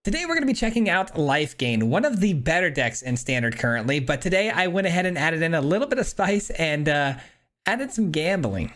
Today we're going to be checking out Life Gain, one of the better decks in Standard currently, but today I went ahead and added in a little bit of spice and added some gambling.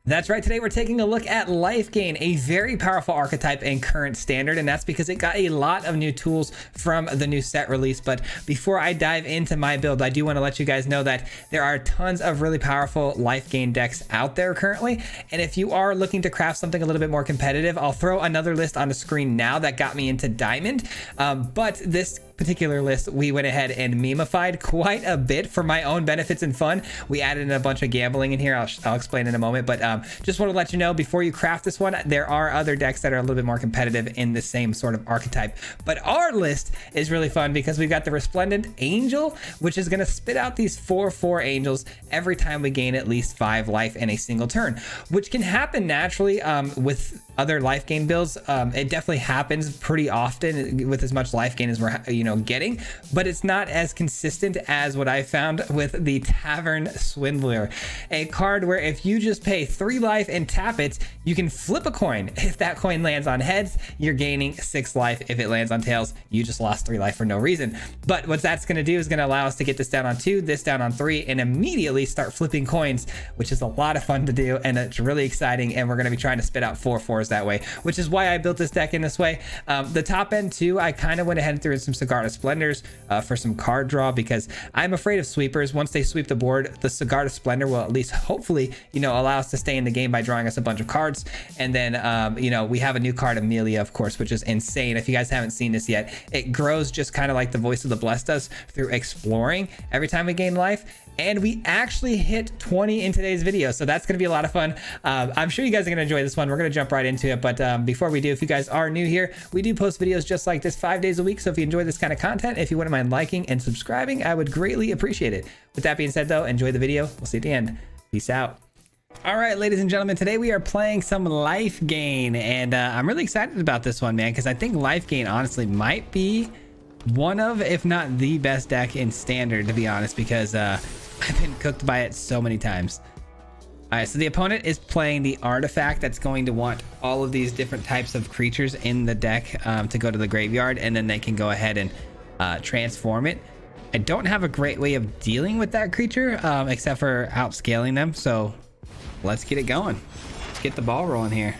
That's right, today we're taking a look at Life Gain, a very powerful archetype in current Standard, and that's because it got a lot of new tools from the new set release. But before I dive into my build, I do want to let you guys know that there are tons of really powerful Life Gain decks out there currently, and if you are looking to craft something a little bit more competitive, I'll throw another list on the screen now that got me into Diamond, but this particular list we went ahead and memeified quite a bit for my own benefits and fun. We added in a bunch of gambling in here. I'll explain in a moment, but just want to let you know before you craft this one, there are other decks that are a little bit more competitive in the same sort of archetype. But our list is really fun because we've got the Resplendent Angel, which is going to spit out these 4/4 angels every time we gain at least 5 life in a single turn, which can happen naturally with other life gain builds. It definitely happens pretty often with as much life gain as we're getting, but it's not as consistent as what I found with the Tavern Swindler, a card where if you just pay 3 life and tap it, you can flip a coin. If that coin lands on heads, you're gaining 6 life. If it lands on tails, you just lost 3 life for no reason. But what that's going to do is going to allow us to get this down on 2, this down on 3, and immediately start flipping coins, which is a lot of fun to do, and it's really exciting. And we're going to be trying to spit out 4/4s that way, which is why I built this deck in this way. The top end too, I kind of went ahead and threw in some Cigar Splendors for some card draw, because I'm afraid of sweepers. Once they sweep the board, the Cigar Splendor will at least hopefully allow us to stay in the game by drawing us a bunch of cards. And then we have a new card, Amelia, of course, which is insane. If you guys haven't seen this yet, it grows just kind of like the Voice of the Blessed does through exploring every time we gain life. And we actually hit 20 in today's video, so that's going to be a lot of fun. I'm sure you guys are going to enjoy this one. We're going to jump right into it, but before we do, if you guys are new here, we do post videos just like this 5 days a week, so if you enjoy this kind of content, if you wouldn't mind liking and subscribing, I would greatly appreciate it. With that being said though, enjoy the video. We'll see you at the end. Peace out. All right, ladies and gentlemen, today we are playing some Life Gain, and I'm really excited about this one, man, because I think Life Gain honestly might be one of, if not the best deck in Standard, to be honest, because I've been cooked by it so many times. All right, so the opponent is playing the artifact that's going to want all of these different types of creatures in the deck to go to the graveyard, and then they can go ahead and transform it. I don't have a great way of dealing with that creature except for outscaling them, so let's get it going. Let's get the ball rolling here.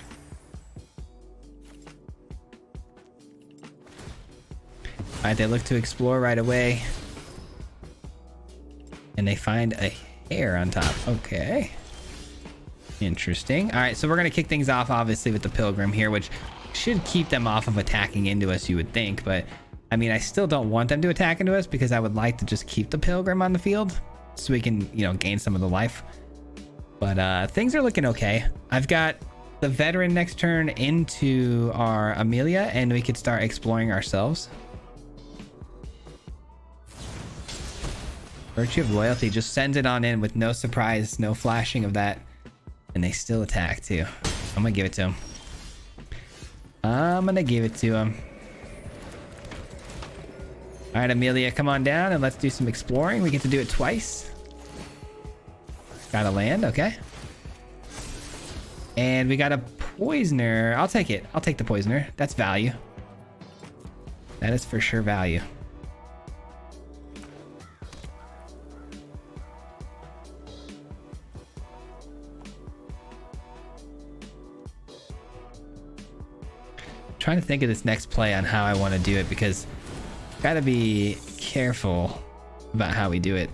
All right, they look to explore right away. And they find a hair on top. Okay. Interesting. All right, so we're going to kick things off, obviously, with the Pilgrim here, which should keep them off of attacking into us, you would think. But, I mean, I still don't want them to attack into us because I would like to just keep the Pilgrim on the field so we can, gain some of the life. But things are looking okay. I've got the Veteran next turn into our Amelia, and we could start exploring ourselves. Virtue of Loyalty just sends it on in with no surprise, no flashing of that. And they still attack too. I'm gonna give it to him. I'm gonna give it to him. All right, Amelia, come on down and let's do some exploring. We get to do it twice. Got a land, okay. And we got a Poisoner. I'll take it. I'll take the Poisoner. That's value. That is for sure value. Trying to think of this next play on how I want to do it, because gotta be careful about how we do it.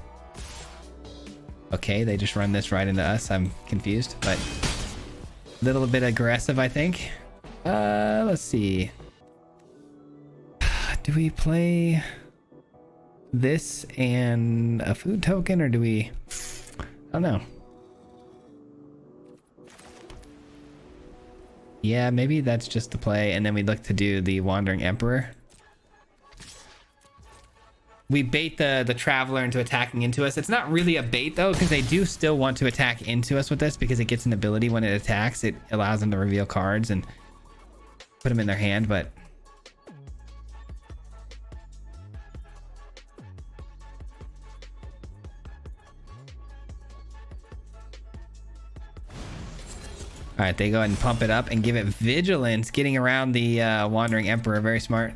Okay, they just run this right into us. I'm confused, but a little bit aggressive, I think. Let's see. Do we play this and a food token, or do we? I don't know. Yeah, maybe that's just the play, and then we look to do the Wandering Emperor. We bait the Traveler into attacking into us. It's not really a bait, though, because they do still want to attack into us with this, because it gets an ability when it attacks. It allows them to reveal cards and put them in their hand, but... All right, they go ahead and pump it up and give it vigilance, getting around the Wandering Emperor. Very smart.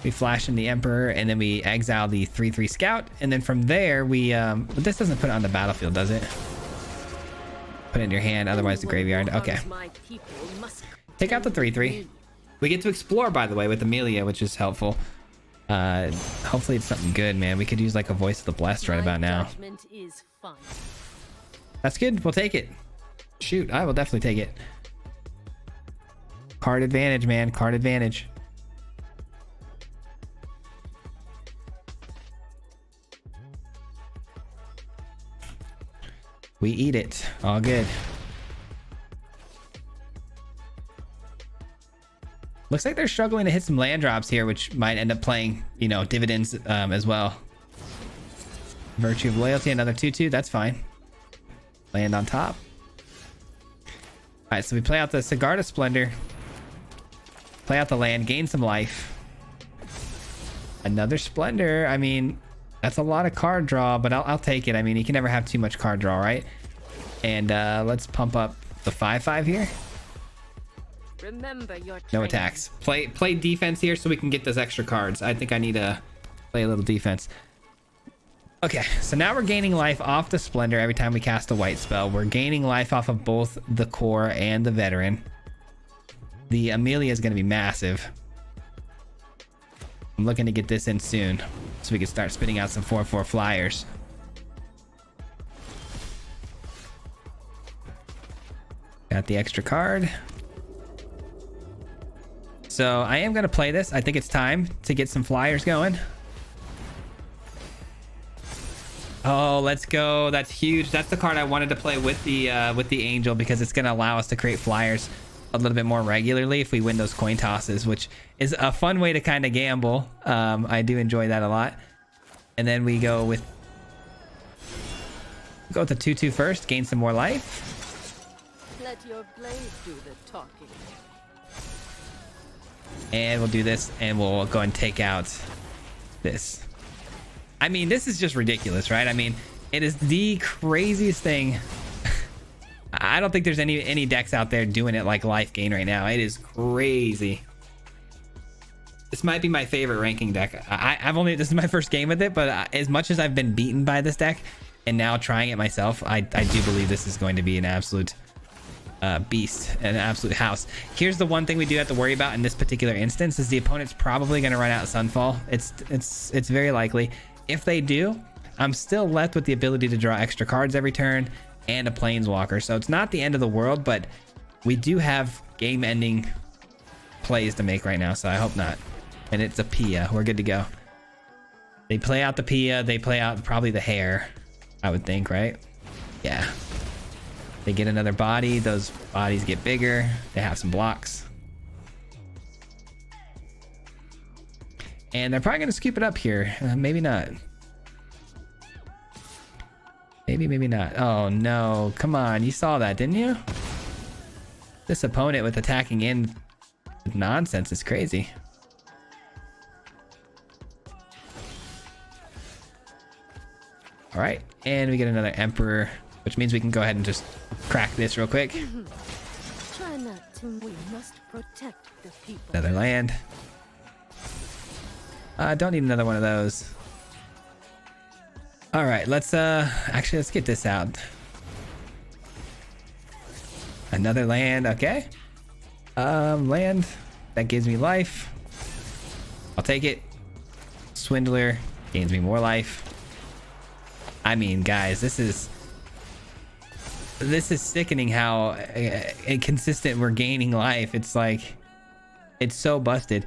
We flash in the Emperor, and then we exile the 3/3 Scout, and then from there we but this doesn't put it on the battlefield, does it? Put it in your hand, otherwise the graveyard. Okay. Take out the 3/3. We get to explore, by the way, with Amelia, which is helpful. Hopefully it's something good, man. We could use like a Voice of the Blessed right about now. That's good. We'll take it. Shoot, I will definitely take it. Card advantage, man. Card advantage. We eat it. All good. Looks like they're struggling to hit some land drops here, which might end up playing, you know, dividends as well. Virtue of Loyalty, another 2/2. That's fine. Land on top. All right, so we play out the Sigarda Splendor. Play out the land, gain some life. Another Splendor. I mean, that's a lot of card draw, but I'll take it. I mean, you can never have too much card draw, right? And let's pump up the 5/5 here. Remember your no attacks. Play defense here so we can get those extra cards. I think I need to play a little defense. Okay, so now we're gaining life off the Splendor every time we cast a white spell. We're gaining life off of both the Core and the Veteran. The Amelia is going to be massive. I'm looking to get this in soon so we can start spitting out some 4/4 flyers. Got the extra card. So I am going to play this. I think it's time to get some flyers going. Oh, let's go. That's huge. That's the card I wanted to play with the Angel, because it's going to allow us to create flyers a little bit more regularly if we win those coin tosses, which is a fun way to kind of gamble. I do enjoy that a lot. And then we go with the 2/2 first, gain some more life. Let your blade do the talking. And we'll do this, and we'll go and take out this. I mean, this is just ridiculous, right? I mean, it is the craziest thing. I don't think there's any decks out there doing it like life gain right now. It is crazy. This might be my favorite ranking deck. this is my first game with it, but as much as I've been beaten by this deck and now trying it myself, I do believe this is going to be an absolute beast, an absolute house. Here's the one thing we do have to worry about in this particular instance is the opponent's probably going to run out Sunfall. It's very likely. If they do, I'm still left with the ability to draw extra cards every turn and a Planeswalker, so it's not the end of the world, but we do have game-ending plays to make right now, so I hope not. And it's a Pia. We're good to go. They play out the Pia. They play out probably the hair, I would think, right? Yeah. They get another body. Those bodies get bigger. They have some blocks. And they're probably going to scoop it up here. Maybe not. Maybe not. Oh, no. Come on. You saw that, didn't you? This opponent with attacking in with nonsense is crazy. All right. And we get another Emperor, which means we can go ahead and just crack this real quick. Try not to. We must protect the people. Another land. Don't need another one of those. All right, let's get this out. Another land, okay. Land that gives me life. I'll take it. Swindler gains me more life. I mean, guys, this is sickening how inconsistent we're gaining life. It's like, it's so busted.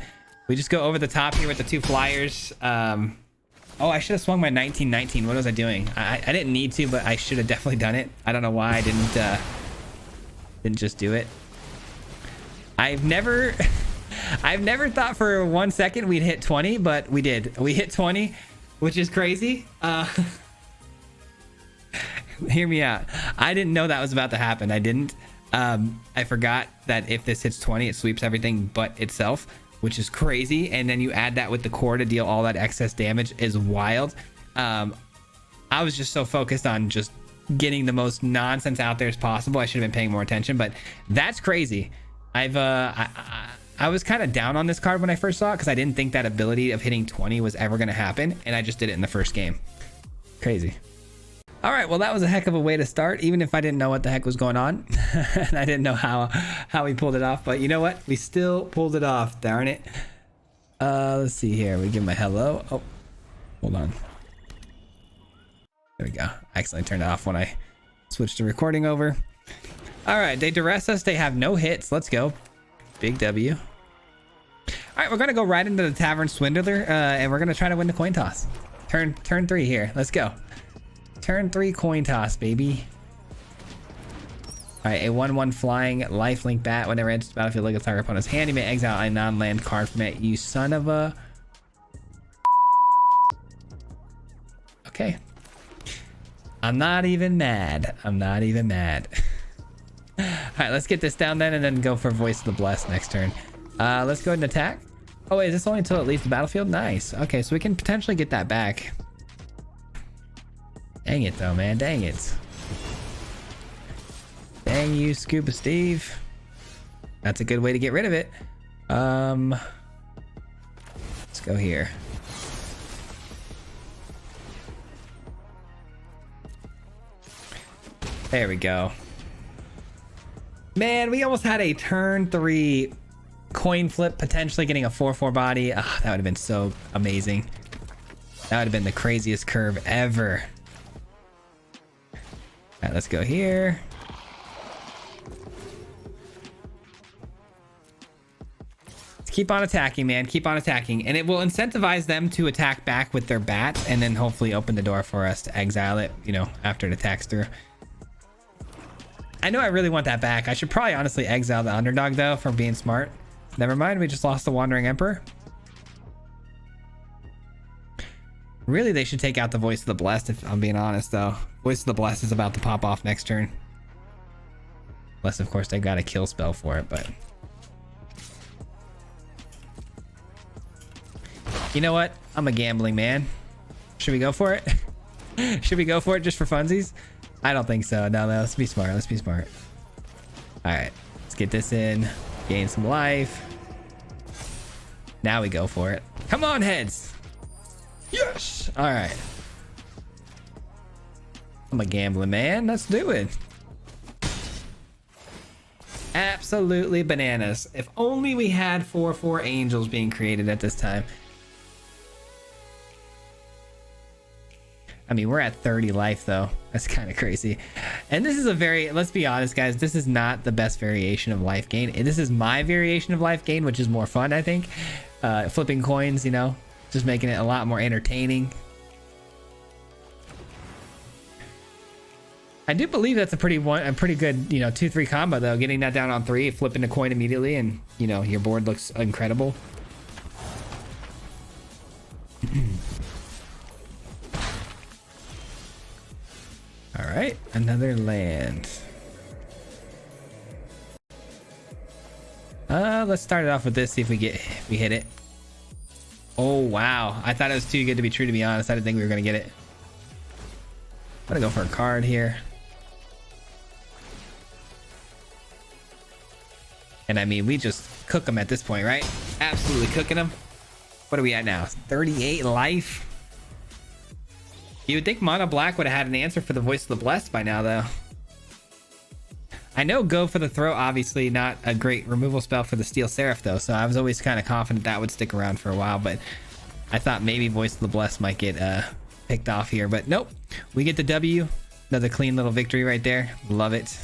We just go over the top here with the two flyers. Oh, I should have swung my 1919. What was I doing? I didn't need to, but I should have definitely done it. I don't know why I didn't just do it. I've never thought for 1 second we'd hit 20, but we did. We hit 20, which is crazy. Hear me out. I didn't know that was about to happen. I didn't. I forgot that if this hits 20, it sweeps everything but itself, which is crazy. And then you add that with the core to deal all that excess damage is wild. I was just so focused on just getting the most nonsense out there as possible. I should have been paying more attention, but that's crazy. I was kind of down on this card when I first saw it because I didn't think that ability of hitting 20 was ever going to happen, and I just did it in the first game. Crazy. All right, well, that was a heck of a way to start, even if I didn't know what the heck was going on. And I didn't know how we pulled it off, but you know what? We still pulled it off, darn it. Let's see here. We give him a hello. Oh, hold on. There we go. I accidentally turned it off when I switched the recording over. All right, they duress us. They have no hits. Let's go. Big W. All right, we're going to go right into the Tavern Swindler, and we're going to try to win the coin toss. Turn 3 here. Let's go. Turn 3 coin toss, baby. All right, a 1/1 flying lifelink bat. Whenever it enters the battlefield, look at target opponent's hand. You may exile a non-land card from it. You son of a... Okay. I'm not even mad. I'm not even mad. All right, let's get this down then and then go for Voice of the Blessed next turn. Let's go ahead and attack. Oh, wait, is this only until it leaves the battlefield? Nice. Okay, so we can potentially get that back. Dang it, though, man. Dang it. Dang you, Scuba Steve. That's a good way to get rid of it. Let's go here. There we go. Man, we almost had a turn 3 coin flip, potentially getting a 4/4 body. Oh, that would have been so amazing. That would have been the craziest curve ever. All right, let's go here. Let's keep on attacking, man. Keep on attacking. And it will incentivize them to attack back with their bat and then hopefully open the door for us to exile it, you know, after it attacks through. I know I really want that back. I should probably honestly exile the underdog, though, for being smart. Never mind. We just lost the Wandering Emperor. Really, they should take out the Voice of the Blessed, if I'm being honest, though. Voice of the Blessed is about to pop off next turn. Unless, of course, they've got a kill spell for it, but... You know what? I'm a gambling man. Should we go for it? Should we go for it just for funsies? I don't think so. No, let's be smart. Let's be smart. All right. Let's get this in. Gain some life. Now we go for it. Come on, heads. Yes. All right. I'm a gambling man. Let's do it. Absolutely bananas. If only we had 4/4 angels being created at this time. I mean, we're at 30 life, though. That's kind of crazy. And this is a very, let's be honest, guys, this is not the best variation of life gain. This is my variation of life gain, which is more fun, I think. Flipping coins, you know, just making it a lot more entertaining. I do believe that's a pretty good, you know, 2-3 combo, though. Getting that down on 3, flipping the coin immediately, and, you know, your board looks incredible. All right, another land. Let's start it off with this, see if we hit it. Oh, wow. I thought it was too good to be true, to be honest. I didn't think we were going to get it. I'm going to go for a card here. And I mean, we just cook them at this point, right? Absolutely cooking them. What are we at now? 38 life. You would think Mono Black would have had an answer for the Voice of the Blessed by now, though. I know Go for the Throat, obviously not a great removal spell for the Steel Seraph, though, so I was always kind of confident that would stick around for a while, but I thought maybe Voice of the Blessed might get picked off here, but nope. We get the W. Another clean little victory right there. Love it.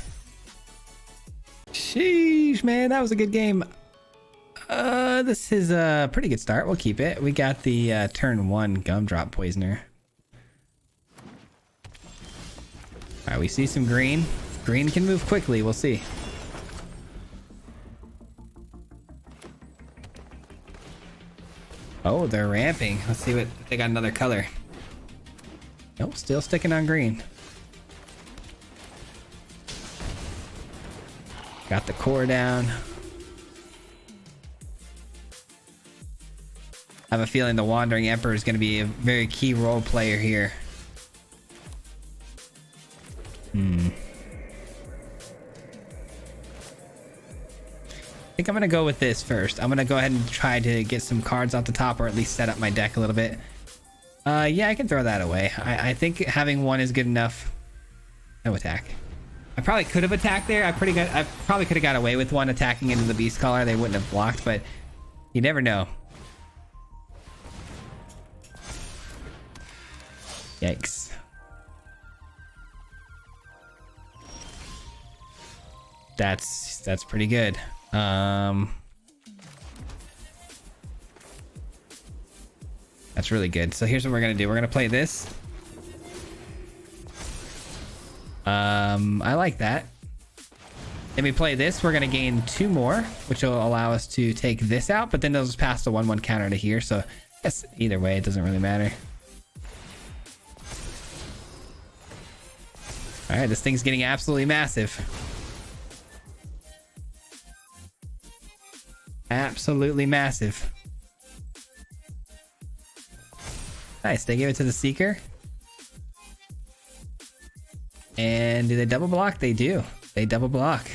Sheesh, man, that was a good game. This is a pretty good start. We'll keep it. We got the turn 1 Gumdrop Poisoner. All right, we see some green. Green can move quickly. We'll see. Oh, they're ramping. Let's see what they got. Another color. Nope, still sticking on green. Got the core down. I have a feeling the Wandering Emperor is going to be a very key role player here. I think I'm gonna go with this first. I'm gonna go ahead and try to get some cards off the top, or at least set up my deck a little bit. Yeah, I can throw that away. I think having one is good enough. No attack. I probably could have attacked there. I probably could have got away with one attacking into the Beast Caller. They wouldn't have blocked, but you never know. Yikes. That's pretty good. That's really good. So here's what we're gonna do. We're gonna play this. I like that. Then we play this. We're gonna gain 2 more, which will allow us to take this out, but then they'll just pass the 1/1 counter to here. So I guess either way, it doesn't really matter. All right, this thing's getting absolutely massive. Absolutely massive. Nice, they gave it to the Seeker. And do they double block? They do. They double block.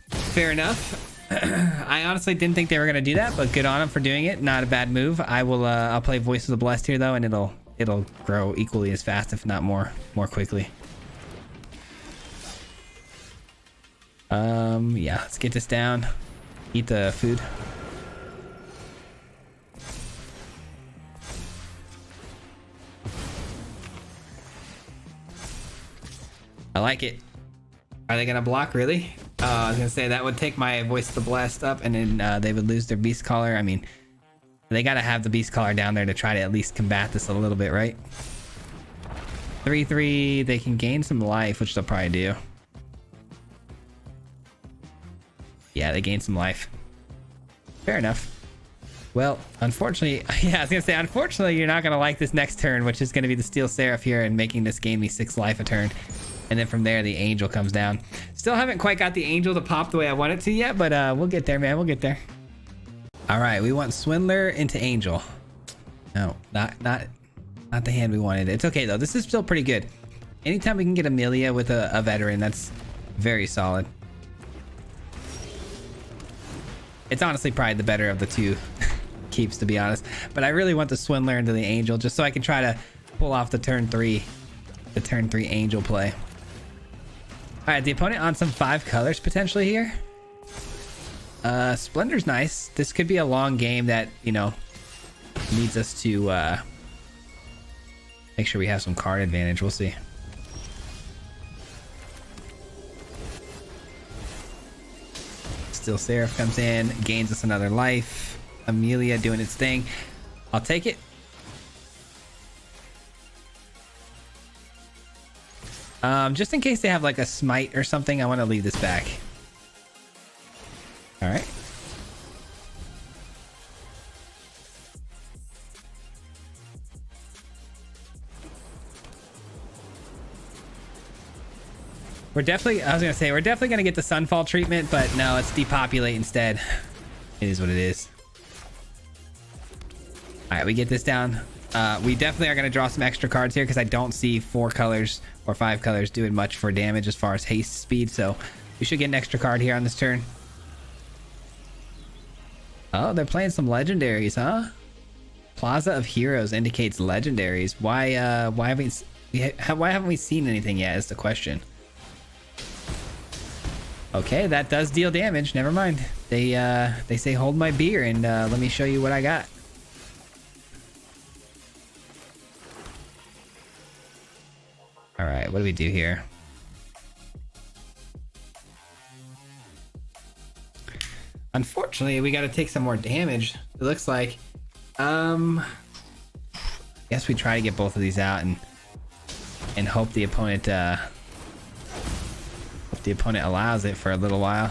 Fair enough. I honestly didn't think they were gonna do that, but good on them for doing it. Not a bad move. I'll play Voice of the Blessed here though, and it'll grow equally as fast, if not more quickly. Yeah, let's get this down. Eat the food. I like it. Are they gonna block, really? I was gonna say that would take my Voice of the Blast up, and then they would lose their Beast Caller. I mean, they gotta have the Beast Caller down there to try to at least combat this a little bit, right? 3/3, they can gain some life, which they'll probably do. Yeah, they gain some life. Fair enough. Well, unfortunately, yeah, I was gonna say, unfortunately, you're not gonna like this next turn, which is gonna be the Steel Seraph here and making this gain me 6 life a turn. And then from there, the Angel comes down. Still haven't quite got the Angel to pop the way I want it to yet, but we'll get there, man. We'll get there. All right, we want Swindler into Angel. No, not the hand we wanted. It's okay though. This is still pretty good. Anytime we can get Amelia with a veteran, that's very solid. It's honestly probably the better of the two keeps, to be honest. But I really want the Swindler into the Angel just so I can try to pull off the turn 3 Angel play. All right, the opponent on some 5 colors potentially here. Splendor's nice. This could be a long game that, you know, needs us to make sure we have some card advantage. We'll see. Steel Seraph comes in, gains us another life. Amelia doing its thing. I'll take it. Just in case they have like a smite or something, I want to leave this back. All right. We're definitely gonna get the Sunfall treatment, but no, let's depopulate instead. It is what it is. All right, we get this down. We definitely are gonna draw some extra cards here because I don't see 4 colors or 5 colors doing much for damage as far as haste speed, so we should get an extra card here on this turn. Oh, they're playing some legendaries, huh? Plaza of Heroes indicates legendaries. Why haven't we seen anything yet is the question. Okay, that does deal damage. Never mind. They say hold my beer and let me show you what I got. All right, what do we do here? Unfortunately, we got to take some more damage. It looks like. Guess we try to get both of these out and hope the opponent allows it for a little while.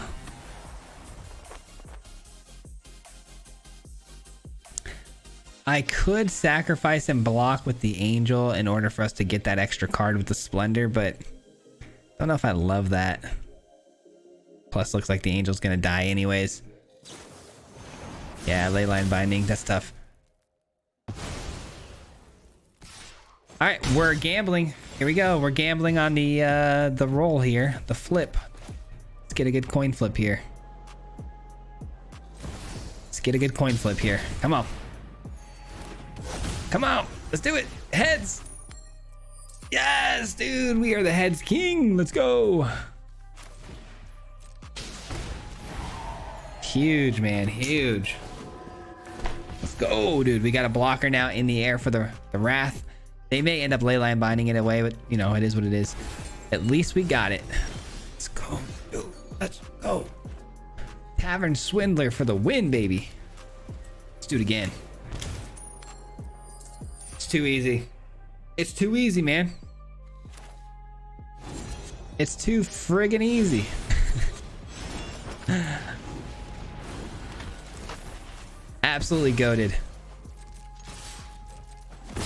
I could sacrifice and block with the Angel in order for us to get that extra card with the Splendor, but I don't know if I love that. Plus, looks like the Angel's gonna die anyways. Yeah, Leyline Binding, that's tough. All right, we're gambling. Here we go. We're gambling on the roll here, the flip. Let's get a good coin flip here. Let's get a good coin flip here. Come on. Come on. Let's do it. Heads. Yes, dude. We are the heads king. Let's go. Huge, man. Huge. Let's go, dude. We got a blocker now in the air for the Wrath. They may end up leyline binding it away, but you know, it is what it is. At least we got it. Let's go, dude. Let's go. Tavern Swindler for the win, baby. Let's do it again. It's too easy. It's too easy, man. It's too friggin' easy. Absolutely goated.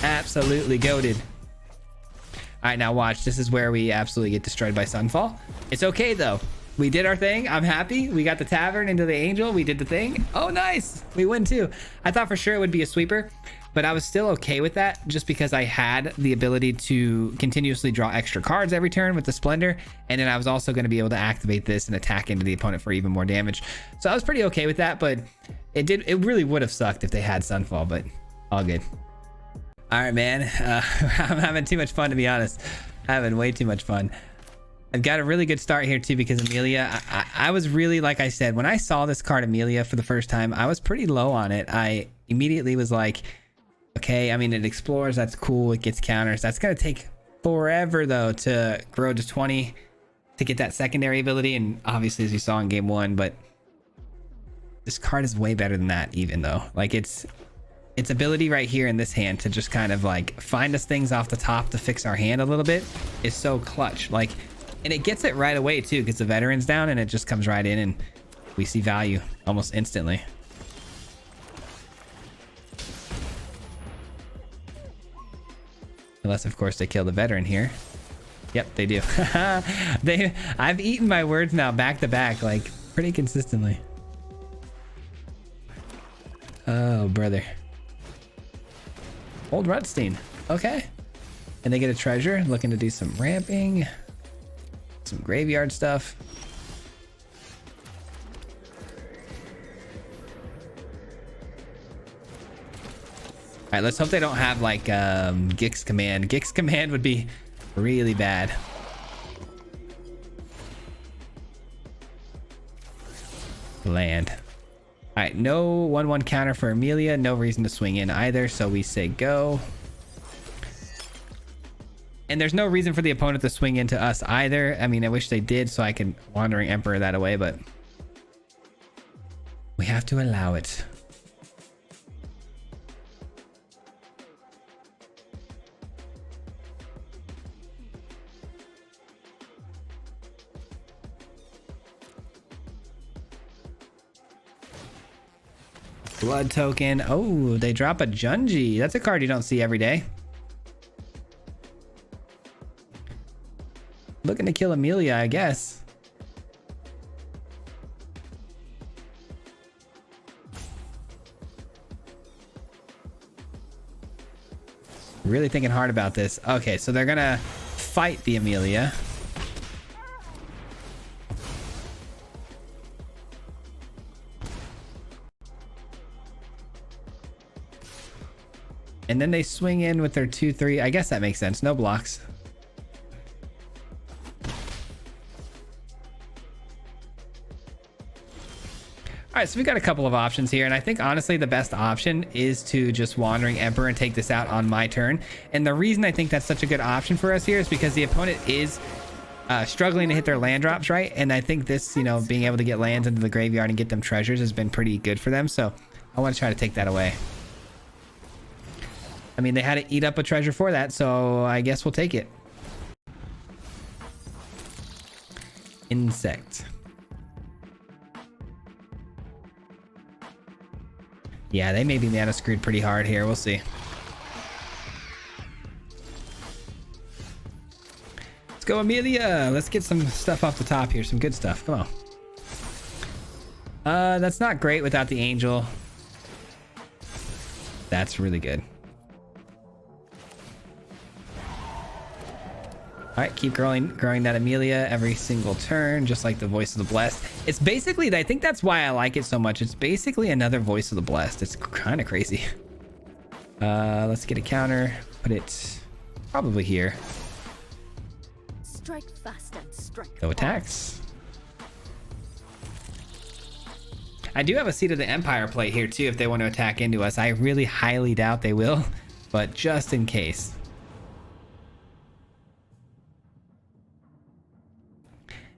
Absolutely goated. All right, now watch. This is where we absolutely get destroyed by Sunfall. It's okay though. We did our thing. I'm happy. We got the Tavern into the Angel. We did the thing. Oh, nice. We win too. I thought for sure it would be a sweeper, but I was still okay with that just because I had the ability to continuously draw extra cards every turn with the Splendor. And then I was also going to be able to activate this and attack into the opponent for even more damage. So I was pretty okay with that, but it really would have sucked if they had Sunfall, but all good. All right, man. I'm having too much fun, to be honest. Having way too much fun. I've got a really good start here too because Amelia, I was really, like I said, when I saw this card Amelia for the first time, I was pretty low on it. I immediately was like, okay, I mean, it explores, that's cool, it gets counters. That's gonna take forever though to grow to 20 to get that secondary ability, and obviously as you saw in game 1, but this card is way better than that even though. Like its ability right here in this hand to just kind of like find us things off the top to fix our hand a little bit is so clutch. Like, and it gets it right away too because the veteran's down and it just comes right in and we see value almost instantly. Unless of course they kill the veteran here. Yep, they do. I've eaten my words now back to back, like pretty consistently. Oh, brother. Old Rutstein. Okay. And they get a treasure, looking to do some ramping. Some graveyard stuff. All right, let's hope they don't have like Gix Command. Gix Command would be really bad. Land. All right, no 1/1 counter for Amelia. No reason to swing in either, so we say go. And there's no reason for the opponent to swing into us either. I mean, I wish they did so I could Wandering Emperor that away, but we have to allow it. Blood token. Oh, they drop a Junji. That's a card you don't see every day. Looking to kill Amelia, I guess. Really thinking hard about this. Okay, so they're gonna fight the Amelia. And then they swing in with their 2/3. I guess that makes sense. No blocks. All right, so we got a couple of options here, and I think honestly the best option is to just Wandering Emperor and take this out on my turn. And the reason I think that's such a good option for us here is because the opponent is struggling to hit their land drops, right? And I think this, you know, being able to get lands into the graveyard and get them treasures has been pretty good for them. So I want to try to take that away. I mean, they had to eat up a treasure for that, so I guess we'll take it. Insect. Yeah, they may be mana screwed pretty hard here. We'll see. Let's go, Amelia. Let's get some stuff off the top here. Some good stuff. Come on. That's not great without the Angel. That's really good. All right, keep growing that Amelia every single turn, just like the Voice of the Blessed. It's basically, I think that's why I like it so much. It's basically another Voice of the Blessed. It's kind of crazy. Let's get a counter. Put it probably here. Strike fast and strike. No attacks. I do have a Seat of the Empire play here too if they want to attack into us. I really highly doubt they will, but just in case.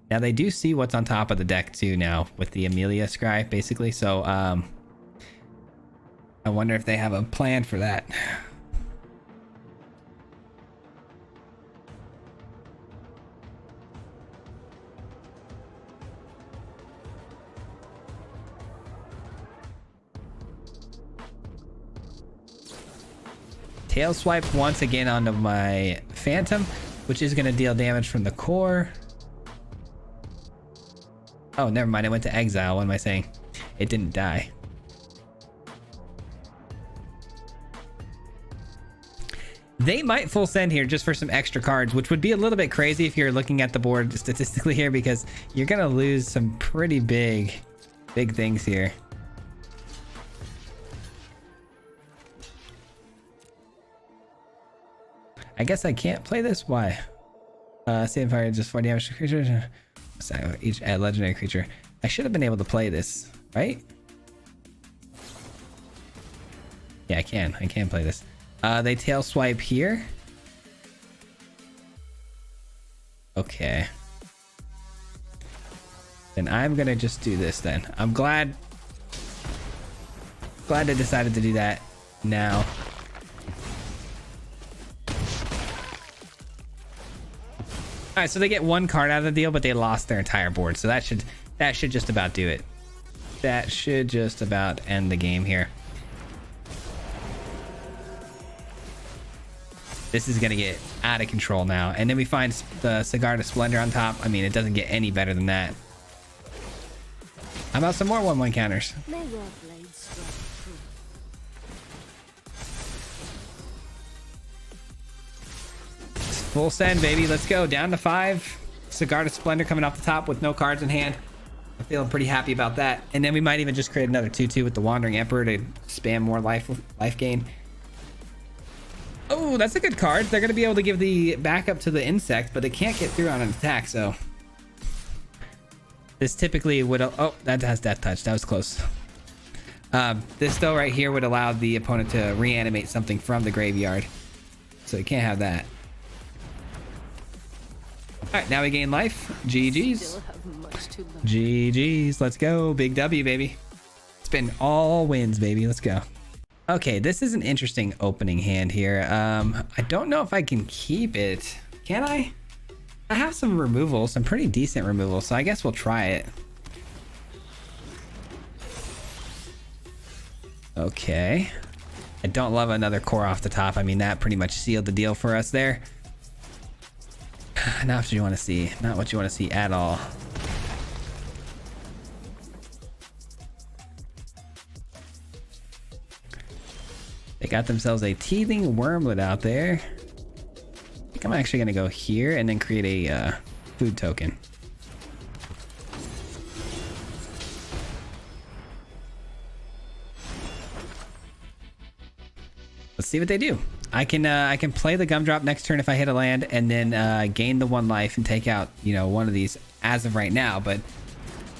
Now they do see what's on top of the deck too now with the Amelia Scry basically, so I wonder if they have a plan for that. Tail swipe once again onto my Phantom, which is going to deal damage from the core. Oh, never mind. It went to exile. What am I saying? It didn't die. They might full send here just for some extra cards, which would be a little bit crazy if you're looking at the board statistically here, because you're going to lose some pretty big things here. I guess I can't play this. Why? Save fire just 4 damage to creatures. Each legendary creature. I should have been able to play this, right? Yeah, I can play this. They tail swipe here. Okay. Then I'm gonna just do this then. I'm glad they decided to do that now. All right, so they get one card out of the deal, but they lost their entire board. So that should just about do it. That should just about end the game here. This is gonna get out of control now. And then we find the Cigar to Splendor on top. I mean, it doesn't get any better than that. How about some more 1/1 counters? May your blade strike true. Full send, baby. Let's go. Down to 5. Cigar to Splendor coming off the top with no cards in hand. I'm feeling pretty happy about that. And then we might even just create another 2/2 with the Wandering Emperor to spam more life gain. Oh, that's a good card. They're going to be able to give the backup to the insect, but they can't get through on an attack, so... This typically would... Oh, that has Death Touch. That was close. This, though, right here would allow the opponent to reanimate something from the graveyard. So you can't have that. Alright, now we gain life. GG's. Still have much to learn. GG's. Let's go. Big W, baby. It's been all wins, baby. Let's go. Okay, this is an interesting opening hand here. I don't know if I can keep it. Can I? I have some removal, some pretty decent removal, so I guess we'll try it. Okay. I don't love another core off the top. I mean, that pretty much sealed the deal for us there. Not what you want to see. Not what you want to see at all. They got themselves a Teething Wormlet out there. I think I'm actually going to go here and then create a food token. Let's see what they do. I can play the Gumdrop next turn if I hit a land, and then gain the 1 life and take out, you know, one of these as of right now. But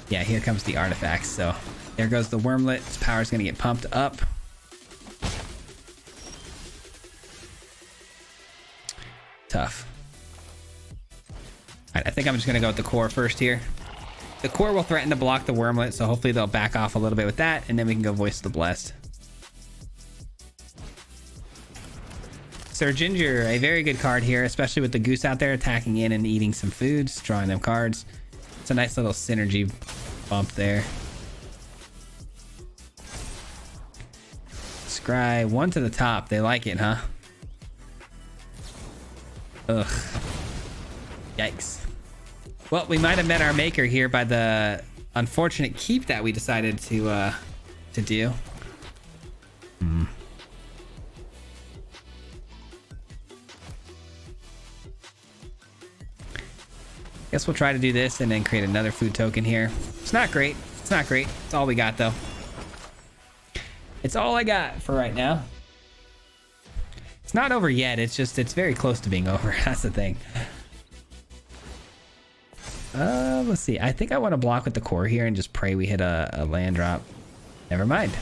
yeah, here comes the artifacts. So there goes the Wormlet. Its power is going to get pumped up. Tough. All right, I think I'm just going to go with the core first here. The core will threaten to block the Wormlet, so hopefully they'll back off a little bit with that, and then we can go Voice of the Blessed. Sir Ginger, a very good card here, especially with the goose out there attacking in and eating some foods, drawing them cards. It's a nice little synergy bump there. Scry 1 to the top. They like it, huh? Ugh. Yikes. Well, we might have met our maker here by the unfortunate keep that we decided to do. Guess we'll try to do this and then create another food token here. It's not great. It's not great. It's all we got though. It's all I got for right now. It's not over yet. It's just, it's very close to being over. That's the thing. Let's see. I think I want to block with the core here and just pray we hit a land drop. Never mind.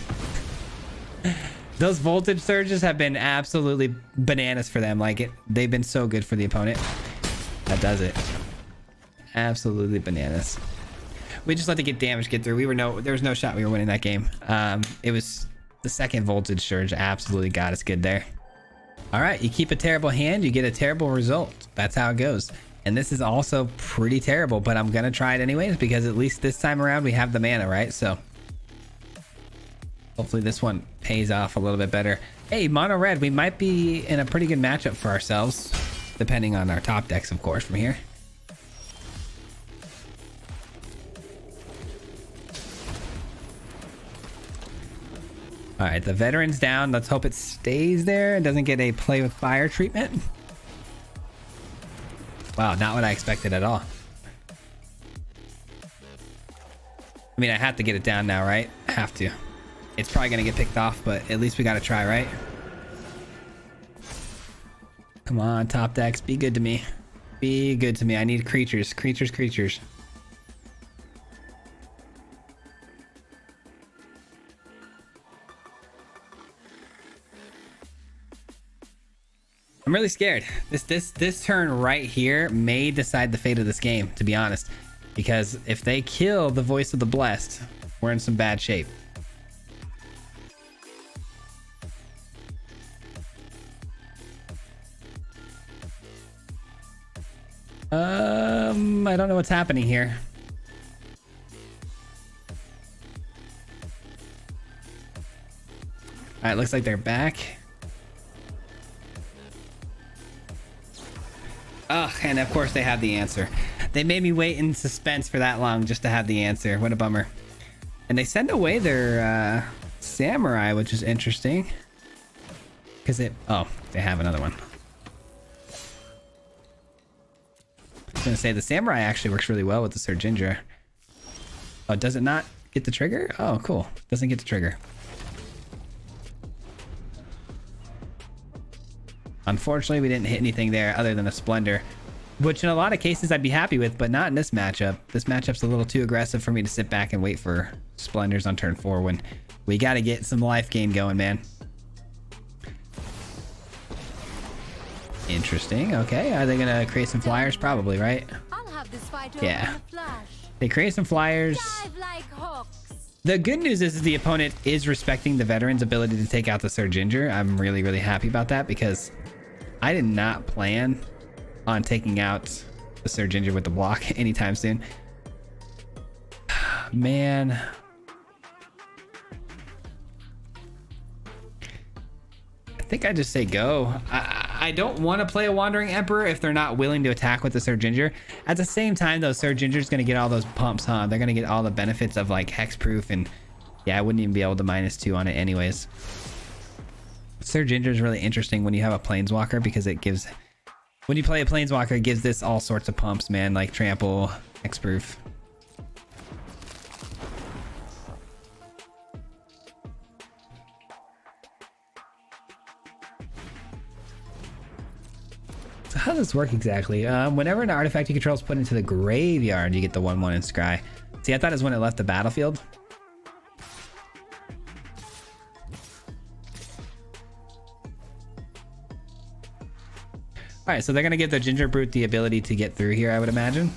Those voltage surges have been absolutely bananas for them. Like they've been so good for the opponent. That does it. Absolutely bananas. We just let the damage get through. There was no shot we were winning that game. It was the second voltage surge absolutely got us good there. All right, you keep a terrible hand, you get a terrible result. That's how it goes. And this is also pretty terrible, but I'm gonna try it anyways because at least this time around we have the mana, right? So hopefully this one pays off a little bit better. Hey, mono red, we might be in a pretty good matchup for ourselves, depending on our top decks, of course, from here. All right, the veteran's down. Let's hope it stays there and doesn't get a play with fire treatment. Wow, not what I expected at all. I mean, I have to get it down now, right? I have to. It's probably gonna get picked off, but at least we gotta try, right? Come on, top decks, be good to me. Be good to me. I need creatures, creatures, creatures. I'm really scared. This turn right here may decide the fate of this game, to be honest. Because if they kill the Voice of the Blessed, we're in some bad shape. I don't know what's happening here. All right, looks like they're back. Ugh, and of course they have the answer. They made me wait in suspense for that long just to have the answer. What a bummer. And they send away their samurai, which is interesting. Because oh, they have another one. I was gonna say the samurai actually works really well with the Sir Ginger. Oh, does it not get the trigger? Oh, cool. Doesn't get the trigger. Unfortunately, we didn't hit anything there other than a Splendor, which in a lot of cases I'd be happy with, but not in this matchup. This matchup's a little too aggressive for me to sit back and wait for Splendors on turn 4 when we got to get some life gain going, man. Interesting. Okay, are they gonna create some flyers? Probably, right? I'll have this fight Yeah. over in a flash. They create some flyers. Dive like hawks. The good news is the opponent is respecting the veteran's ability to take out the Sir Ginger. I'm really, really happy about that because I did not plan on taking out the Sir Ginger with the block anytime soon. Man. I think I just say go. I don't want to play a Wandering Emperor if they're not willing to attack with the Sir Ginger. At the same time, though, Sir Ginger's going to get all those pumps, huh? They're going to get all the benefits of, like, hexproof, and yeah, I wouldn't even be able to -2 on it anyways. Sir Ginger is really interesting when you have a Planeswalker because it gives... When you play a Planeswalker, it gives this all sorts of pumps, man, like trample, hexproof. So how does this work exactly? Whenever an artifact you control is put into the graveyard, you get the 1/1 in Scry. See, I thought it was when it left the battlefield. All right, so they're gonna give the Ginger Brute the ability to get through here, I would imagine.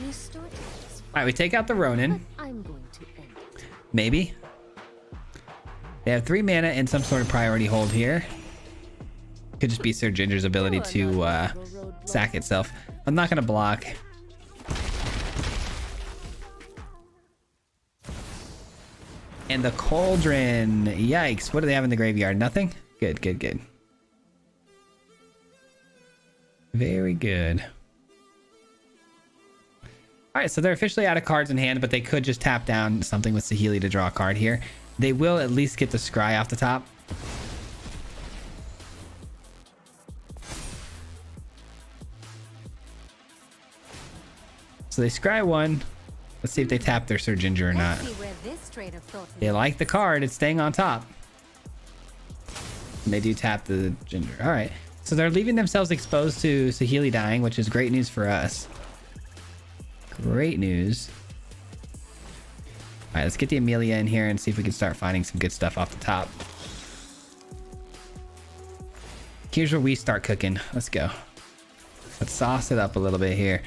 You started this, All right, we take out the Ronin. but I'm going to end it. Maybe. They have 3 mana and some sort of priority hold here. Could just be Sir Ginger's ability to sack itself. I'm not gonna block. And the Cauldron. Yikes. What do they have in the graveyard? Nothing? Good, good, good. Very good. All right, so they're officially out of cards in hand, but they could just tap down something with Saheeli to draw a card here. They will at least get the Scry off the top. So they scry one. Let's see if they tap their Surge Ginger or not. Let's see where this train of thought They like the card. It's staying on top. And they do tap the Ginger. All right. So they're leaving themselves exposed to Saheeli dying, which is great news for us. Great news. All right, let's get the Amelia in here and see if we can start finding some good stuff off the top. Here's where we start cooking. Let's go. Let's sauce it up a little bit here.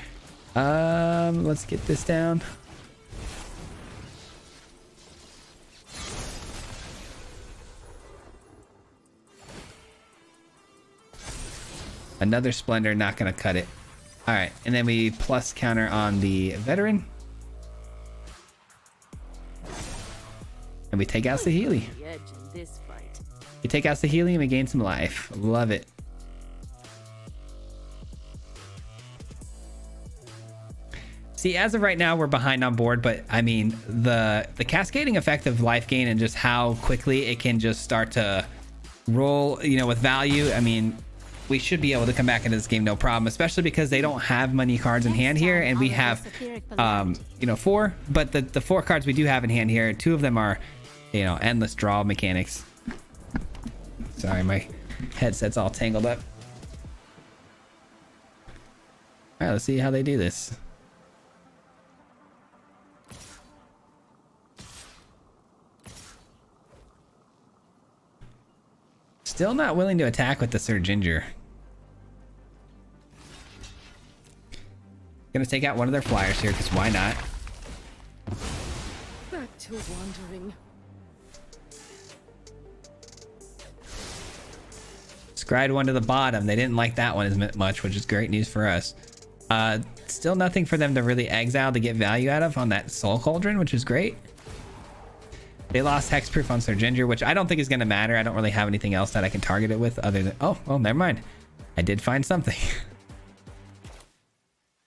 Let's get this down. Another Splendor, not gonna cut it. All right, and then we plus counter on the Veteran. And we take out Saheeli. We take out Saheeli and we gain some life. Love it. See, as of right now, we're behind on board, but I mean, the cascading effect of life gain and just how quickly it can just start to roll, you know, with value. I mean, we should be able to come back into this game no problem, especially because they don't have many cards in hand here, and we have, you know, 4. But the 4 cards we do have in hand here, 2 of them are, you know, endless draw mechanics. Sorry, my headset's all tangled up. All right, let's see how they do this. Still not willing to attack with the Surge Ginger. Gonna take out one of their flyers here, because why not? Back to wandering. Scried one to the bottom. They didn't like that one as much, which is great news for us. Still nothing for them to really exile to get value out of on that Soul Cauldron, which is great. They lost Hexproof on Surge Ginger, which I don't think is going to matter. I don't really have anything else that I can target it with other than... Oh, well, never mind. I did find something.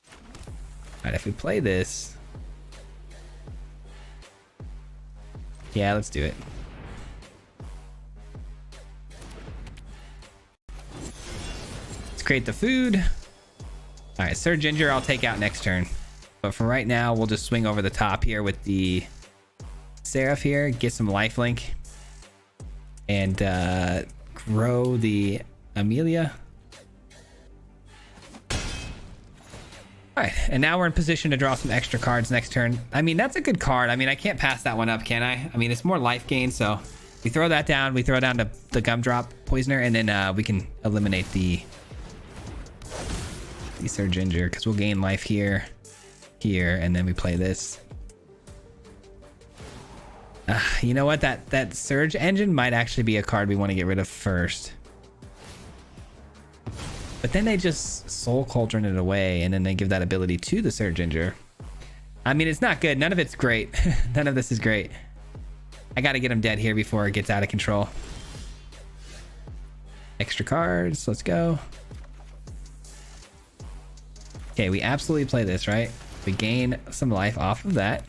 All right, if we play this... Yeah, let's do it. Let's create the food. All right, Surge Ginger I'll take out next turn. But for right now, we'll just swing over the top here with the Seraph here, get some lifelink, and grow the Amelia. All right, and now we're in position to draw some extra cards next turn. I mean, that's a good card. I mean, I can't pass that one up, can I? I mean, it's more life gain, so we throw that down. We throw down the Gumdrop Poisoner, and then we can eliminate the Surge Ginger, because we'll gain life here, and then we play this. You know what? That Surge Engine might actually be a card we want to get rid of first. But then they just Soul Cauldron it away, and then they give that ability to the Surge Ginger. I mean, it's not good. None of it's great. None of this is great. I got to get him dead here before it gets out of control. Extra cards. Let's go. Okay, we absolutely play this, right? We gain some life off of that.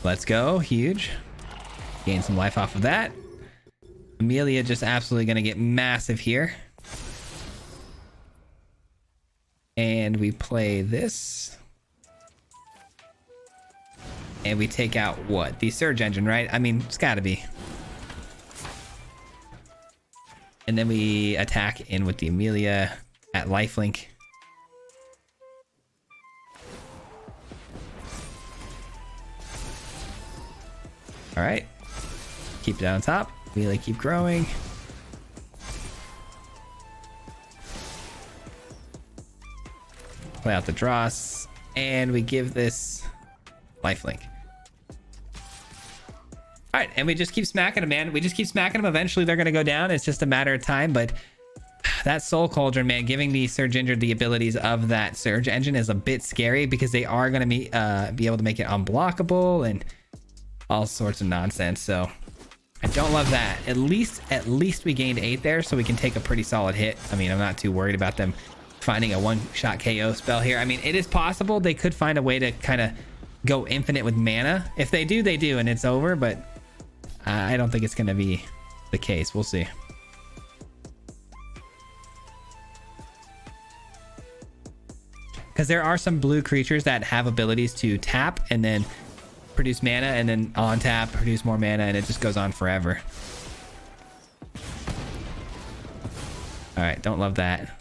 Let's go. Huge. Gain some life off of that. Amelia just absolutely going to get massive here. And we play this. And we take out what? The Surge Engine, right? I mean, it's got to be. And then we attack in with the Amelia at lifelink. All right, keep it on top. Really keep growing. Play out the dross, and we give this lifelink. All right, and we just keep smacking them, man. We just keep smacking them. Eventually, they're gonna go down. It's just a matter of time. But that Soul Cauldron, man, giving the Surge Ginger the abilities of that Surge Engine is a bit scary, because they are gonna be able to make it unblockable and all sorts of nonsense. So I don't love that. At least we gained 8 there, so we can take a pretty solid hit. I mean, I'm not too worried about them finding a one-shot KO spell here. I mean, it is possible they could find a way to kind of go infinite with mana. If they do, they do, and it's over. But I don't think it's going to be the case. We'll see. because there are some blue creatures that have abilities to tap and then produce mana, and then on tap produce more mana, and it just goes on forever. All right, don't love that.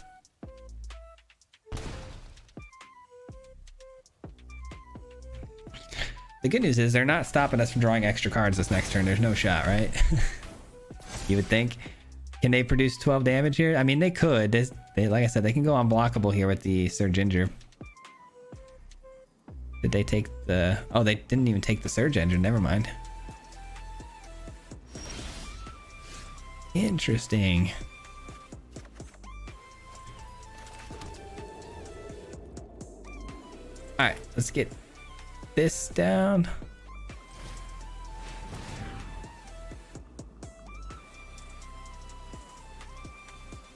The good news is they're not stopping us from drawing extra cards this next turn. There's no shot, right? You would think. Can they produce 12 damage here? I mean, they could. They, like I said, they can go unblockable here with the Surge Ginger. Did they take the... Oh, they didn't even take the Surge Engine. Never mind. Interesting. All right, let's get this down.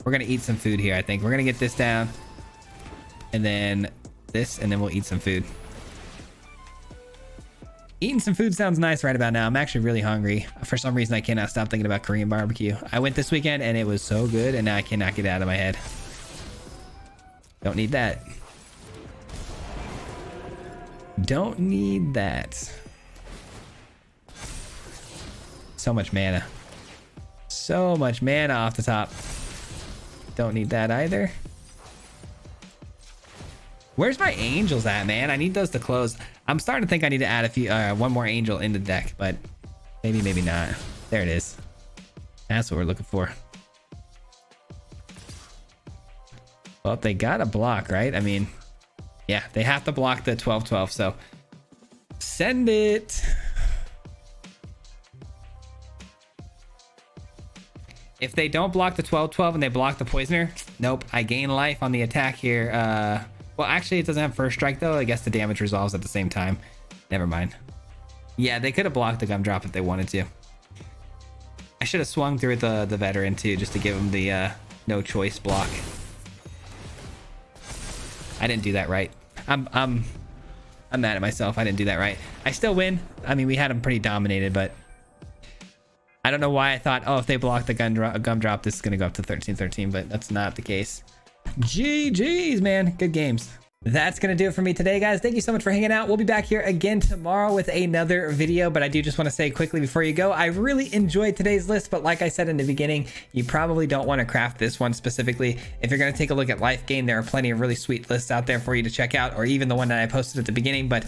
We're gonna eat some food here, I think. We're gonna get this down, and then this, and then we'll eat some food. Eating some food sounds nice right about now. I'm actually really hungry. For some reason, I cannot stop thinking about Korean barbecue. I went this weekend, and it was so good, and now I cannot get it out of my head. Don't need that. Don't need that. So much mana. So much mana off the top. Don't need that either. Where's my angels at, man? I need those to close. I'm starting to think I need to add a few, one more angel in the deck, but maybe, maybe not. There it is. That's what we're looking for. Well, they got a block, right? I mean, yeah, they have to block the 12-12, so send it. If they don't block the 12-12 and they block the poisoner, nope, I gain life on the attack here. Well, actually, it doesn't have first strike, though. I guess the damage resolves at the same time. Never mind. Yeah, they could have blocked the gumdrop if they wanted to. I should have swung through the veteran, too, just to give him the no choice block. I didn't do that right. I'm mad at myself. I didn't do that right. I still win. I mean, we had him pretty dominated, but I don't know why I thought, oh, if they block the gumdrop, this is going to go up to 13-13, but that's not the case. GG's, man. Good games. That's going to do it for me today, guys. Thank you so much for hanging out. We'll be back here again tomorrow with another video, but I do just want to say quickly before you go, I really enjoyed today's list, but like I said in the beginning, you probably don't want to craft this one specifically. If you're going to take a look at Life Gain, there are plenty of really sweet lists out there for you to check out, or even the one that I posted at the beginning, but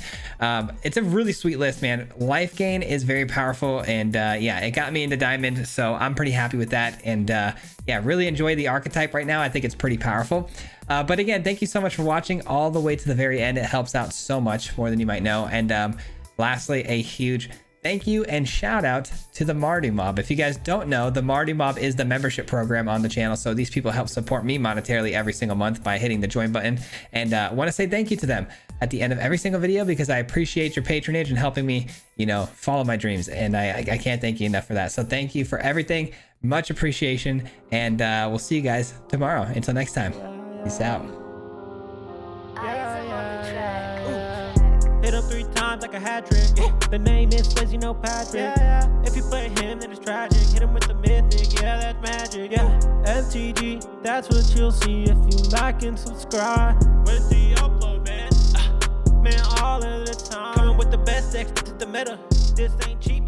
it's a really sweet list, man. Life Gain is very powerful, and yeah, it got me into Diamond, so I'm pretty happy with that, and yeah, really enjoy the archetype right now. I think it's pretty powerful. But again, thank you so much for watching all the way to the very end. It helps out so much more than you might know. And lastly, a huge thank you and shout out to the Mardu Mob. If you guys don't know, the Mardu Mob is the membership program on the channel. So these people help support me monetarily every single month by hitting the join button. And I want to say thank you to them at the end of every single video, because I appreciate your patronage and helping me, you know, follow my dreams. And I can't thank you enough for that. So thank you for everything. Much appreciation. And we'll see you guys tomorrow. Until next time. Peace out. Hit him 3 times like a hat trick. The name is Fizzy, no Patrick. If you play him, then it's tragic. Hit him with the mythic, yeah, that's magic. Yeah, MTG, that's what you'll see if you like and subscribe. Where's the upload, man? Man, all of the time. Coming with the best decks, this is the meta. This ain't cheap.